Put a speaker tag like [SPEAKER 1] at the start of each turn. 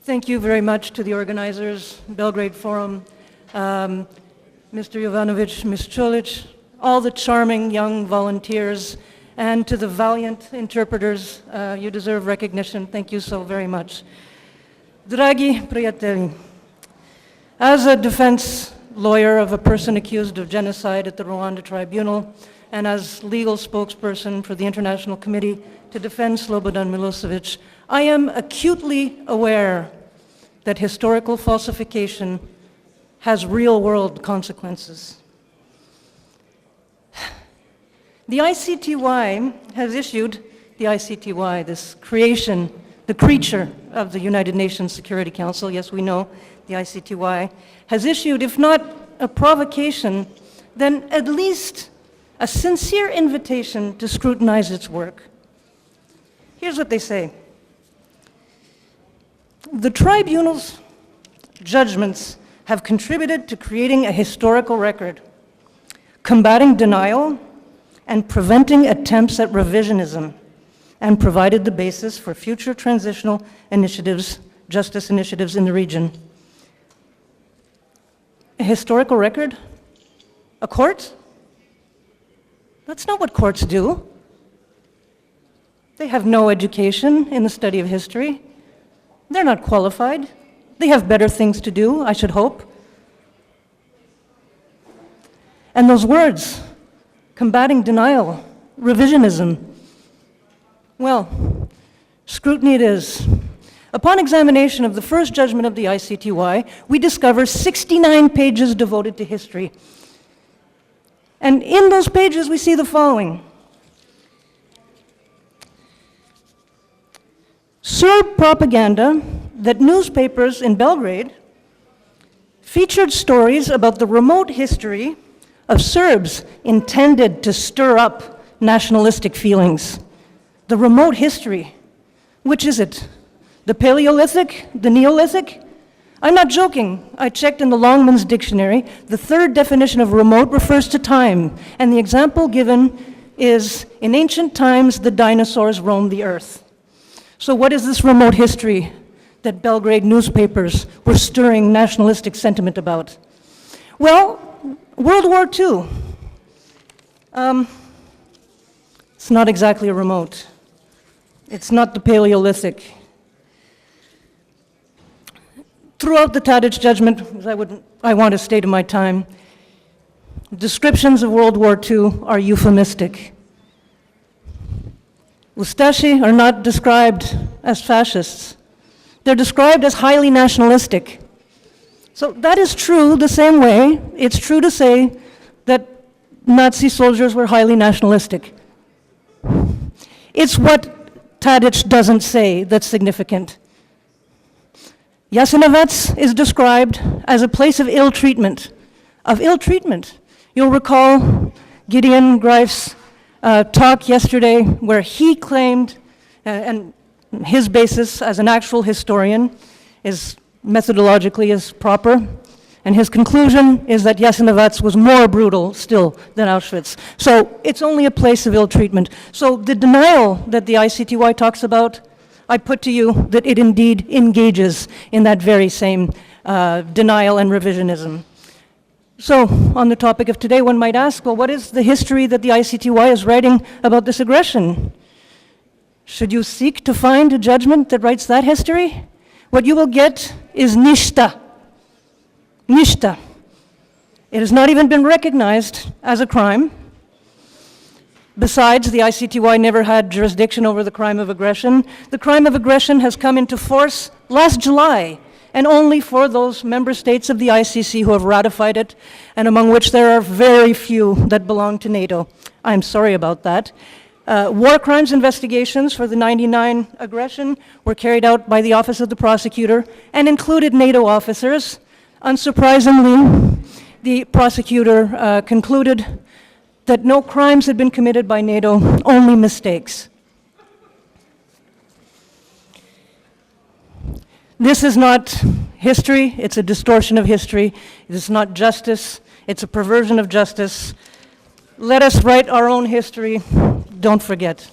[SPEAKER 1] Thank you very much to the organizers, Belgrade Forum, Mr. Jovanovic, Ms. Čolić, all the charming young volunteers, and to the valiant interpreters. You deserve recognition. Thank you so very much. Dragi prijatelji, as a defense lawyer of a person accused of genocide at the Rwanda Tribunal, and as legal spokesperson for the International Committee to defend Slobodan Milosevic, I am acutely aware that historical falsification has real-world consequences. The ICTY has issued, the ICTY, this creation, the creature of the United Nations Security Council, yes, we know, the ICTY, has issued, if not a provocation, then at least a sincere invitation to scrutinize its work. Here's what they say. The tribunal's judgments have contributed to creating a historical record, combating denial, and preventing attempts at revisionism, and provided the basis for future transitional initiatives, justice initiatives in the region. A historical record? A court? That's not what courts do. They have no education in the study of history. They're not qualified. They have better things to do, I should hope. And those words, combating denial, revisionism, well, scrutiny it is. Upon examination of the first judgment of the ICTY, we discover 69 pages devoted to history. And in those pages, we see the following. Serb propaganda that newspapers in Belgrade featured stories about the remote history of Serbs intended to stir up nationalistic feelings. The remote history. Which is it? The Paleolithic? The Neolithic? I'm not joking. I checked in the Longman's dictionary. The third definition of remote refers to time, and the example given is, in ancient times, the dinosaurs roamed the earth. So what is this remote history that Belgrade newspapers were stirring nationalistic sentiment about? Well, World War II. It's not exactly a remote. It's not the Paleolithic. Throughout the Tadić judgment, as I want to stay to my time, descriptions of World War II are euphemistic. Ustashi are not described as fascists. They're described as highly nationalistic. So that is true the same way it's true to say that Nazi soldiers were highly nationalistic. It's what Tadić doesn't say that's significant. Jasenovac is described as a place of ill treatment. You'll recall Gideon Greif's talk yesterday where he claimed, and his basis as an actual historian is methodologically is proper, and his conclusion is that Jasenovac was more brutal still than Auschwitz. So it's only a place of ill treatment. So the denial that the ICTY talks about, I put to you that it indeed engages in that very same denial and revisionism. So, on the topic of today, one might ask, well, what is the history that the ICTY is writing about this aggression? Should you seek to find a judgment that writes that history? What you will get is nishta. Nishta. It has not even been recognized as a crime. Besides, the ICTY never had jurisdiction over the crime of aggression. The crime of aggression has come into force last July, and only for those member states of the ICC who have ratified it, and among which there are very few that belong to NATO. I'm sorry about that. War crimes investigations for the '99 aggression were carried out by the Office of the Prosecutor and included NATO officers. Unsurprisingly, the prosecutor concluded that no crimes had been committed by NATO, only mistakes. This is not history, it's a distortion of history. It is not justice, it's a perversion of justice. Let us write our own history. Don't forget.